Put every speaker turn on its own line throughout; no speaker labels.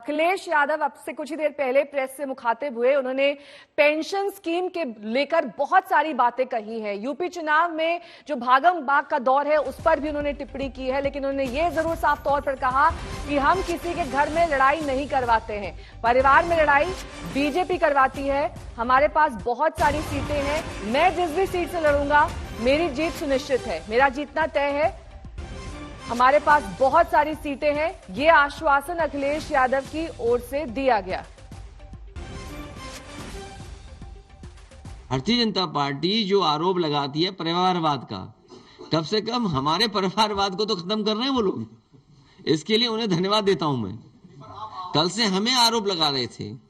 अखिलेश यादव अब से कुछ ही देर पहले प्रेस से मुखातिब हुए। उन्होंने पेंशन स्कीम के लेकर बहुत सारी बातें कही है। यूपी चुनाव में जो भागम भाग का दौर है उस पर भी उन्होंने टिप्पणी की है, लेकिन उन्होंने ये जरूर साफ तौर पर कहा कि हम किसी के घर में लड़ाई नहीं करवाते हैं, परिवार में लड़ाई बीजेपी करवाती है। हमारे पास बहुत सारी सीटें हैं, मैं जिस भी सीट से लड़ूंगा मेरी जीत सुनिश्चित है, मेरा जीतना तय है, हमारे पास बहुत सारी सीटें हैं। ये आश्वासन अखिलेश यादव की ओर से दिया गया।
भारतीय जनता पार्टी जो आरोप लगाती है परिवारवाद का, कम से कम हमारे परिवारवाद को तो खत्म कर रहे हैं वो लोग। इसके लिए उन्हें धन्यवाद देता हूं मैं। कल से हमें आरोप लगा रहे थे।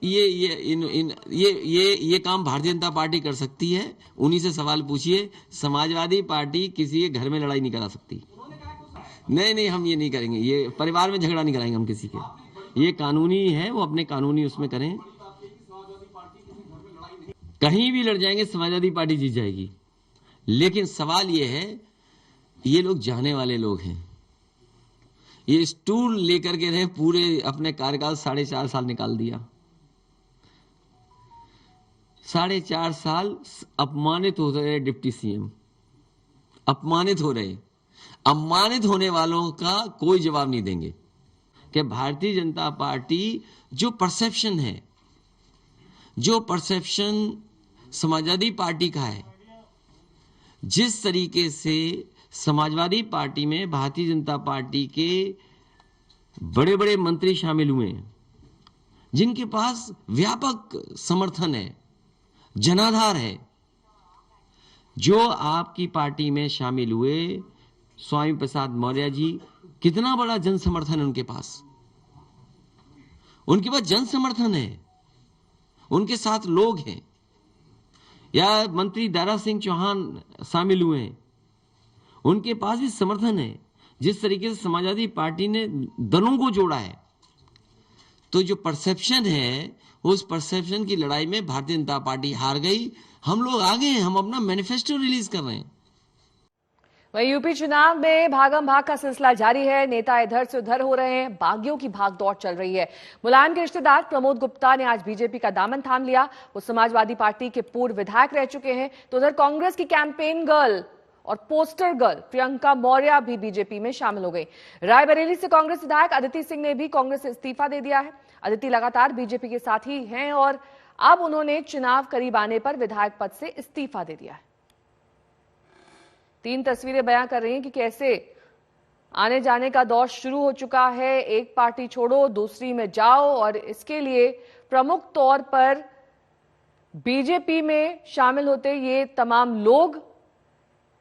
ये काम भारतीय जनता पार्टी कर सकती है। उन्हीं से सवाल पूछिए। समाजवादी पार्टी किसी के घर में लड़ाई नहीं करा सकती। नहीं, हम ये नहीं करेंगे। ये परिवार में झगड़ा नहीं कराएंगे हम किसी के। ये कानूनी है, वो अपने कानूनी उसमें करें। कहीं भी लड़ जाएंगे समाजवादी पार्टी जीत जाएगी। लेकिन सवाल ये है, ये लोग जाने वाले लोग हैं। ये स्टूल लेकर के रहे, पूरे अपने कार्यकाल 4.5 साल निकाल दिया। 4.5 साल अपमानित हो रहे डिप्टी सीएम, अपमानित हो रहे। अपमानित होने वालों का कोई जवाब नहीं देंगे कि भारतीय जनता पार्टी जो परसेप्शन है, जो परसेप्शन समाजवादी पार्टी का है, जिस तरीके से समाजवादी पार्टी में भारतीय जनता पार्टी के बड़े बड़े मंत्री शामिल हुए हैं, जिनके पास व्यापक समर्थन है, जनाधार है, जो आपकी पार्टी में शामिल हुए स्वामी प्रसाद मौर्य जी, कितना बड़ा जन समर्थन है उनके पास। उनके पास जन समर्थन है, उनके साथ लोग हैं। या मंत्री दारा सिंह चौहान शामिल हुए हैं, उनके पास भी समर्थन है। जिस तरीके से समाजवादी पार्टी ने दलों को जोड़ा है, तो जो परसेप्शन है, उस परसेप्शन की लड़ाई में भारतीय जनता पार्टी हार गई। हम लोग आगे हैं, हम अपना मैनिफेस्टो रिलीज कर रहे हैं।
वहीं यूपी चुनाव में भागम भाग का सिलसिला जारी है। नेता इधर से उधर हो रहे हैं, बागियों की भाग दौड़ चल रही है। मुलायम के रिश्तेदार प्रमोद गुप्ता ने आज बीजेपी का दामन थाम लिया। वो समाजवादी पार्टी के पूर्व विधायक रह चुके हैं। तो उधर कांग्रेस की कैंपेन गर्ल और पोस्टर गर्ल प्रियंका मौर्य भी बीजेपी में शामिल हो गई। रायबरेली से कांग्रेस विधायक अदिति सिंह ने भी कांग्रेस से इस्तीफा दे दिया है। अदिति लगातार बीजेपी के साथ ही हैं और अब उन्होंने चुनाव करीब आने पर विधायक पद से इस्तीफा दे दिया है। 3 तस्वीरें बयां कर रही हैं कि कैसे आने जाने का दौर शुरू हो चुका है। एक पार्टी छोड़ो दूसरी में जाओ, और इसके लिए प्रमुख तौर पर बीजेपी में शामिल होते ये तमाम लोग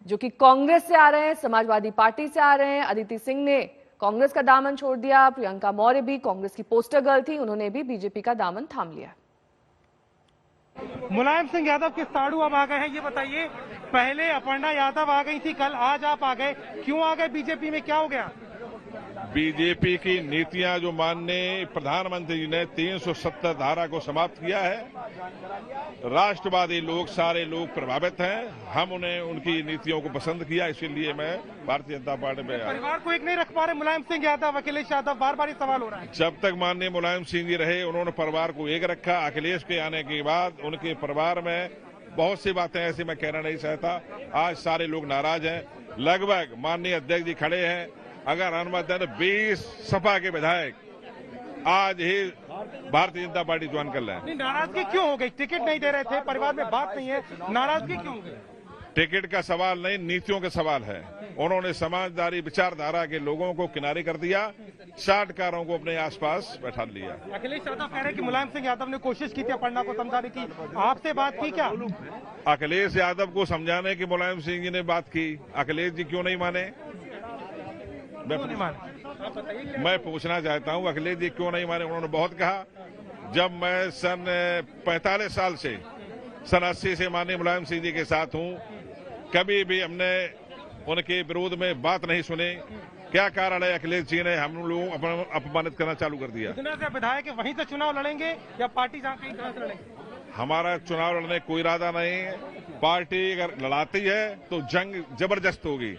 जो कि कांग्रेस से आ रहे हैं, समाजवादी पार्टी से आ रहे हैं। अदिति सिंह ने कांग्रेस का दामन छोड़ दिया। प्रियंका मौर्य भी कांग्रेस की पोस्टर गर्ल थी, उन्होंने भी बीजेपी का दामन थाम लिया।
मुलायम सिंह यादव के साड़ू अब आ गए हैं, ये बताइए। पहले अपर्णा यादव आ गई थी, कल आज आप आ गए, क्यों आ गए बीजेपी में, क्या हो गया?
बीजेपी की नीतियां जो माननीय प्रधानमंत्री जी ने 370 धारा को समाप्त किया है, राष्ट्रवादी लोग, सारे लोग प्रभावित हैं। हम उन्हें उनकी नीतियों को पसंद किया, इसीलिए मैं भारतीय जनता पार्टी में आया।
परिवार को एक नहीं रख पा रहे मुलायम सिंह यादव, अखिलेश यादव, बार बार ये सवाल हो रहा है।
जब तक माननीय मुलायम सिंह जी रहे, उन्होंने परिवार को एक रखा। अखिलेश के आने के बाद उनके परिवार में बहुत सी बातें ऐसी मैं कहना नहीं चाहता। आज सारे लोग नाराज हैं। लगभग माननीय अध्यक्ष जी खड़े हैं, अगर अनुमति है तो 20 सपा के विधायक आज ही भारतीय जनता पार्टी ज्वाइन कर रहे हैं।
नाराजगी क्यों हो गई? टिकट नहीं दे रहे थे, परिवार में बात नहीं है, नाराजगी क्यों हो गई?
टिकट का सवाल नहीं, नीतियों का सवाल है। उन्होंने समाजदारी विचारधारा के लोगों को किनारे कर दिया, चाटकारों को अपने आसपास बैठा लिया।
अखिलेश यादव कह रहे हैं कि मुलायम सिंह यादव ने कोशिश की थी अपर्णा को समझाने की, आपसे बात की क्या?
अखिलेश यादव को समझाने की मुलायम सिंह जी ने बात की, अखिलेश जी क्यों नहीं माने? मैं पूछना चाहता हूं, अखिलेश जी क्यों नहीं माने? उन्होंने बहुत कहा। जब मैं सन 45 साल से, सन 80 से माननीय मुलायम सिंह जी के साथ हूं, कभी भी हमने उनके विरोध में बात नहीं सुनी। क्या कारण है अखिलेश जी ने हम लोगों को अपमानित करना चालू कर दिया?
विधायक है, वहीं से चुनाव लड़ेंगे या पार्टी जहां कहीं तरह से लड़ेंगे?
हमारा चुनाव लड़ने कोई इरादा नहीं है। पार्टी अगर लड़ाती है तो जंग जबरदस्त होगी।